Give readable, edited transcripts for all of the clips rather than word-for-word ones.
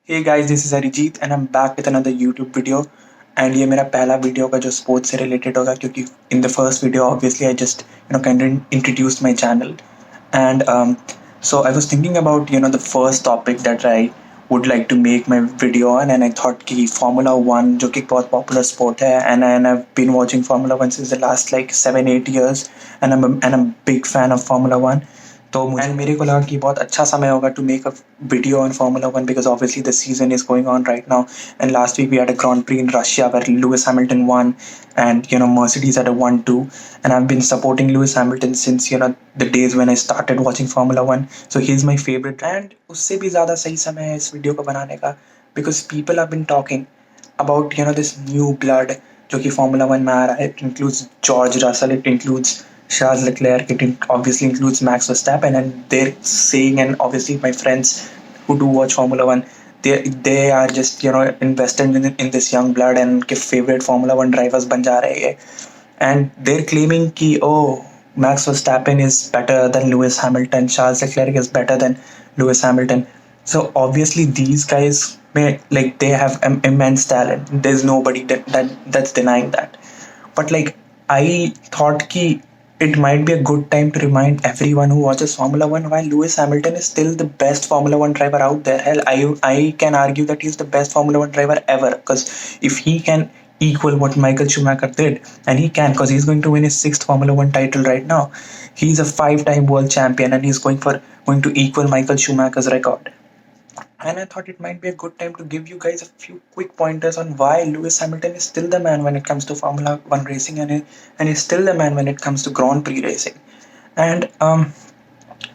Hey guys, this is Arijit and I'm back with another YouTube video. And ये मेरा पहला video का जो स्पोर्ट्स से रिलेटेड होगा क्योंकि in the first video obviously I just kind of introduced my channel and so I was thinking about the first topic that I would like to make my video on and I thought कि Formula One जो कि एक बहुत popular sport है and I've been watching Formula One since the last like 7-8 years and I'm a big fan of Formula One. तो मुझे मेरे को लगा कि बहुत अच्छा समय होगा to make a video on Formula One because obviously the season is going on right now. And last week we had a Grand Prix in Russia where Lewis Hamilton won, and Mercedes had a 1-2. And I've been supporting Lewis Hamilton since the days when I started watching Formula One. So he's my favorite. And उससे भी ज़्यादा सही समय है इस video को बनाने का because people have been talking about this new blood जो कि Formula One में आ रहा है. It includes George Russell, it includes Charles Leclerc, obviously includes Max Verstappen, and they're saying, and obviously my friends who do watch Formula One, they are just invested in this young blood and उनके favorite Formula One drivers बन जा रहे हैं, and they're claiming कि Max Verstappen is better than Lewis Hamilton, Charles Leclerc is better than Lewis Hamilton. So obviously these guys they have immense talent. There's nobody that's denying that. But I thought ki it might be a good time to remind everyone who watches Formula One why Lewis Hamilton is still the best Formula One driver out there. Hell, I can argue that he's the best Formula One driver ever because if he can equal what Michael Schumacher did, and he can because he's going to win his sixth Formula One title right now. He's a five-time world champion and he's going to equal Michael Schumacher's record. And I thought it might be a good time to give you guys a few quick pointers on why Lewis Hamilton is still the man when it comes to Formula One racing, and he's still the man when it comes to Grand Prix racing. And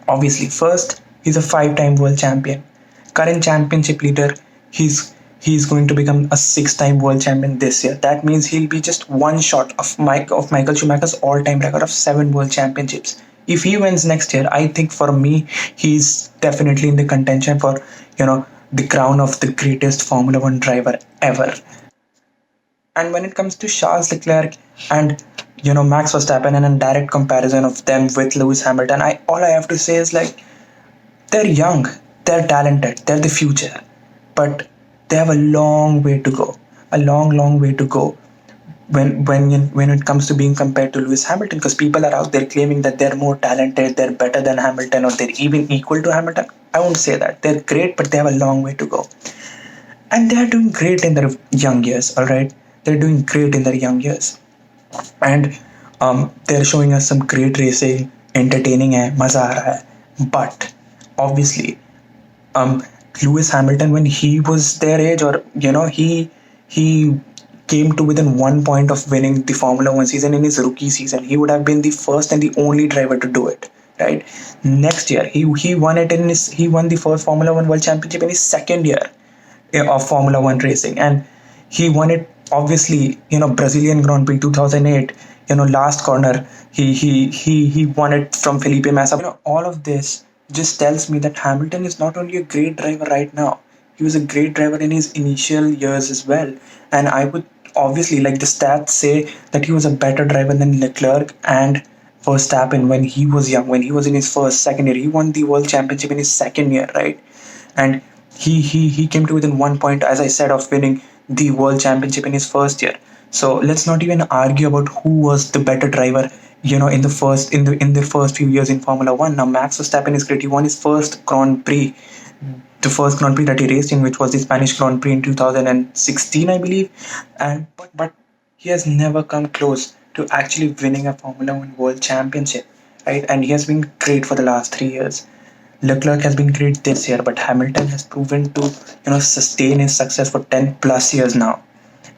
obviously, first, he's a five-time world champion, current championship leader. He's going to become a six-time world champion this year. That means he'll be just one shot of Michael Schumacher's all-time record of 7 world championships. If he wins next year, I think for me, he's definitely in the contention for the crown of the greatest Formula One driver ever. And when it comes to Charles Leclerc and Max Verstappen and a direct comparison of them with Lewis Hamilton, all I have to say is they're young, they're talented, they're the future, but they have a long way to go, a long way to go when it comes to being compared to Lewis Hamilton, because people are out there claiming that they're more talented, they're better than Hamilton, or they're even equal to Hamilton. I won't say that. They're great, but they have a long way to go. And they are doing great in their young years, all right? They're doing great in their young years. And they're showing us some great racing, entertaining hai, maza aa raha hai. But obviously, Lewis Hamilton, when he was their age, or he came to within 1 point of winning the Formula One season in his rookie season. He would have been the first and the only driver to do it. Right. Next year, he won it he won the first Formula One World Championship in his second year of Formula One racing, and he won it obviously. Brazilian Grand Prix 2008. Last corner, he won it from Felipe Massa. All of this just tells me that Hamilton is not only a great driver right now. He was a great driver in his initial years as well. And I would obviously, like the stats say, that he was a better driver than Leclerc and Verstappen when he was young, when he was in his first, second year. He won the world championship in his second year, right? And he came to within 1 point, as I said, of winning the world championship in his first year. So let's not even argue about who was the better driver, in the first few years in Formula One. Now Max Verstappen is great. He won his first Grand Prix, the first Grand Prix that he raced in, which was the Spanish Grand Prix in 2016, I believe. And but he has never come close to actually winning a Formula One World Championship, right? And he has been great for the last 3 years. Leclerc has been great this year, but Hamilton has proven to sustain his success for 10 plus years now.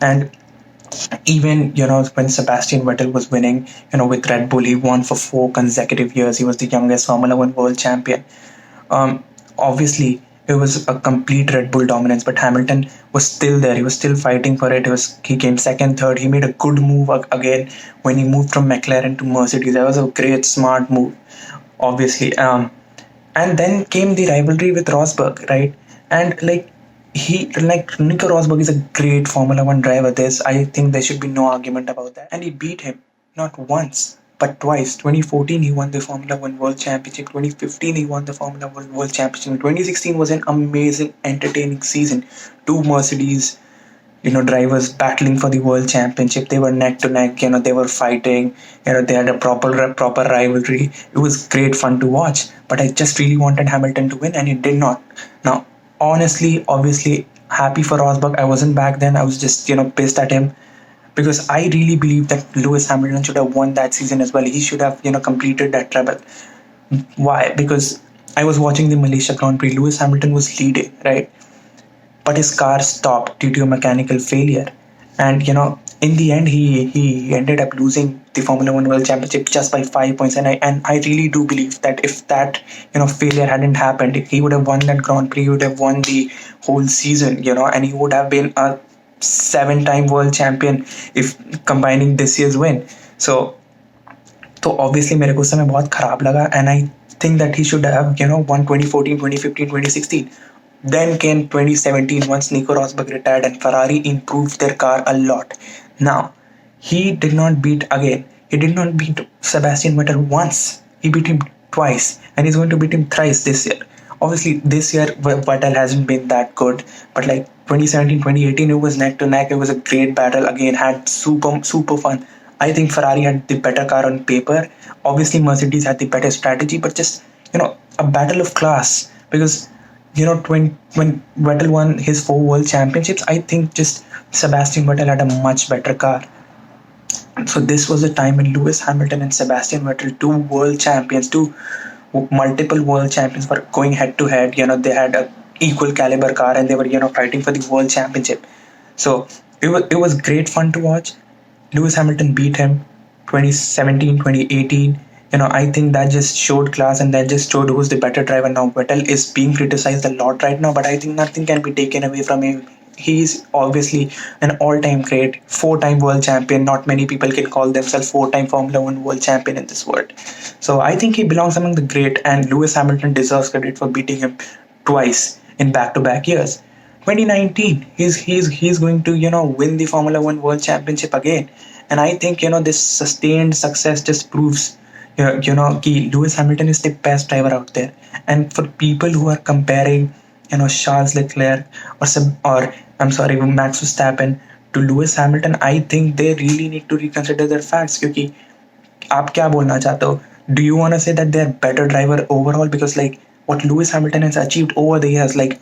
And even when Sebastian Vettel was winning, with Red Bull, he won for 4 consecutive years. He was the youngest Formula One world champion. Obviously, it was a complete Red Bull dominance, but Hamilton was still there. He was still fighting for it. He came second, third. He made a good move again when he moved from McLaren to Mercedes. That was a great, smart move, obviously. And then came the rivalry with Rosberg, right? And Nico Rosberg is a great Formula One driver. I think there should be no argument about that. And he beat him not once, but twice. 2014 he won the Formula One World Championship. 2015 he won the Formula One World Championship. 2016 was an amazing, entertaining season. Two Mercedes, drivers battling for the world championship. They were neck to neck. They were fighting. They had a proper rivalry. It was great fun to watch. But I just really wanted Hamilton to win, and he did not. Now, honestly, obviously, happy for Rosberg. I wasn't back then. I was just pissed at him because I really believe that Lewis Hamilton should have won that season as well. He should have completed that treble. Why? Because I was watching the Malaysia Grand Prix. Lewis Hamilton was leading, right? But his car stopped due to a mechanical failure. And in the end, he ended up losing the Formula One World Championship just by 5 points. And I really do believe that if that failure hadn't happened, he would have won that Grand Prix. He would have won the whole season. And he would have been a 7-time world champion if combining this year's win. So obviously मेरे को उस समय बहुत खराब लगा, and I think that he should have won 2014, 2015, 2016. Then came 2017 once Nico Rosberg retired and Ferrari improved their car a lot. Now, he did not beat again. He did not beat Sebastian Vettel once. He beat him twice, and he's going to beat him thrice this year. Obviously, this year Vettel hasn't been that good, but like 2017, 2018, it was neck to neck. It was a great battle again. Had super fun. I think Ferrari had the better car on paper. Obviously, Mercedes had the better strategy, but just a battle of class because when Vettel won his 4 world championships, I think just Sebastian Vettel had a much better car. So this was the time when Lewis Hamilton and Sebastian Vettel, two world champions, two multiple world champions, were going head to head. They had a equal caliber car and they were fighting for the world championship. So it was great fun to watch. Lewis Hamilton beat him 2017, 2018. I think that just showed class and that just showed who's the better driver now. Vettel is being criticized a lot right now, but I think nothing can be taken away from him. He's obviously an all-time great, 4-time world champion. Not many people can call themselves 4-time Formula One world champion in this world. So I think he belongs among the great, and Lewis Hamilton deserves credit for beating him twice in back-to-back years. 2019, he's going to win the Formula One World Championship again, and I think this sustained success just proves कि Lewis Hamilton is the best driver out there. And for people who are comparing Charles Leclerc or I'm sorry Max Verstappen to Lewis Hamilton, I think they really need to reconsider their facts. क्योंकि आप क्या बोलना चाहते हो? Do you want to say that they're better driver overall? Because like what Lewis Hamilton has achieved over the years, like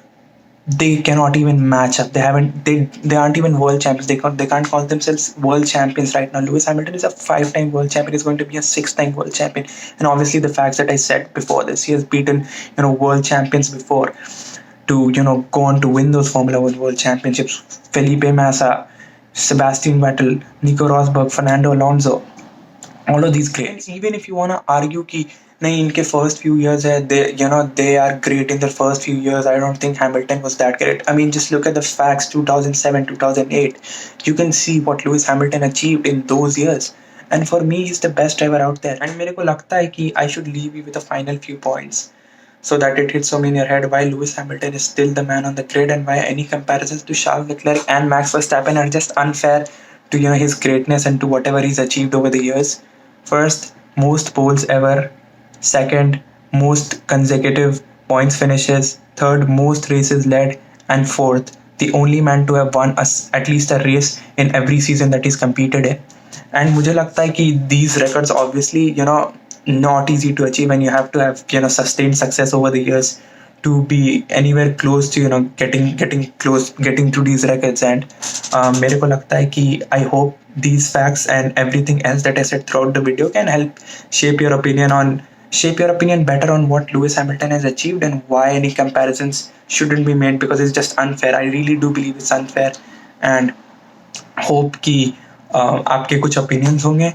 they cannot even match up. They aren't even world champions. They can't call themselves world champions right now. Lewis Hamilton is a 5-time world champion. He's going to be a 6-time world champion. And obviously the facts that I said before this, he has beaten world champions before to go on to win those Formula One world championships. Felipe Massa, Sebastian Vettel, Nico Rosberg, Fernando Alonso, all of these greats. Even if you want to argue कि नहीं इनके first few years है, they are great in their first few years, I don't think Hamilton was that great. I mean, just look at the facts. 2007, 2008, you can see what Lewis Hamilton achieved in those years, and for me he's the best driver out there. And मेरे को लगता है कि I should leave you with the final few points so that it hits home in your head why Lewis Hamilton is still the man on the grid, and why any comparisons to Charles Leclerc and Max Verstappen are just unfair to his greatness and to whatever he's achieved over the years. First, most poles ever. Second, most consecutive points finishes. Third, most races led. And fourth, the only man to have won at least a race in every season that he's competed in. And मुझे लगता है कि these records obviously not easy to achieve, and you have to have sustained success over the years to be anywhere close to getting to these records. And मेरे को लगता है कि I hope these facts and everything else that I said throughout the video can help shape your opinion better on what Lewis Hamilton has achieved and why any comparisons shouldn't be made, because it's just unfair. I really do believe it's unfair, and hope कि आपके कुछ opinions होंगे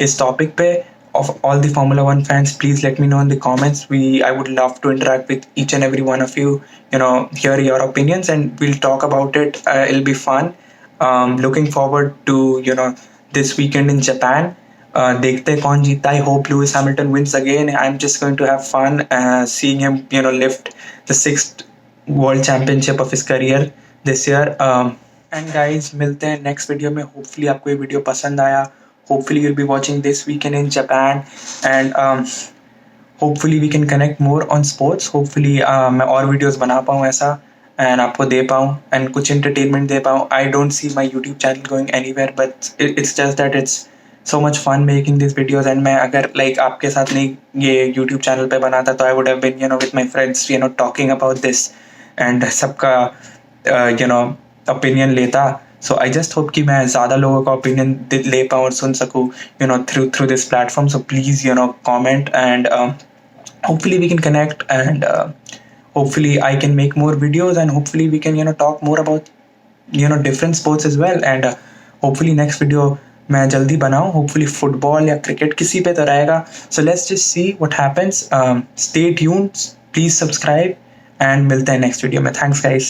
इस topic पे. Of all the Formula One fans, please let me know in the comments. I would love to interact with each and every one of you. Hear your opinions, and we'll talk about it. It'll be fun. Looking forward to this weekend in Japan. देखते हैं कौन जीता. I hope Lewis Hamilton wins again. I'm just going to have fun seeing him lift the 6th world championship of his career this year. And guys, मिलते हैं next video में. Hopefully आपको ये video पसंद आया. hopefully you'll be watching this weekend in Japan, and hopefully we can connect more on sports. Hopefully मैं और videos बना पाऊँ ऐसा and आपको दे पाऊँ and कुछ entertainment दे पाऊँ. I don't see my YouTube channel going anywhere, but it's just that it's so much fun making these videos. And मैं अगर like आपके साथ नहीं ये YouTube channel पे बनाता तो I would have been with my friends talking about this and सबका opinion लेता. So I just hope कि मैं ज़्यादा लोगों का opinion ले पाऊँ और सुन सकूँ through this platform. So please comment, and hopefully we can connect, and hopefully I can make more videos, and hopefully we can talk more about different sports as well. And hopefully next video मैं जल्दी बनाऊँ, hopefully football या cricket किसी पे तो रहेगा. So let's just see what happens. Stay tuned, please subscribe, and मिलते हैं next video में. Thanks guys.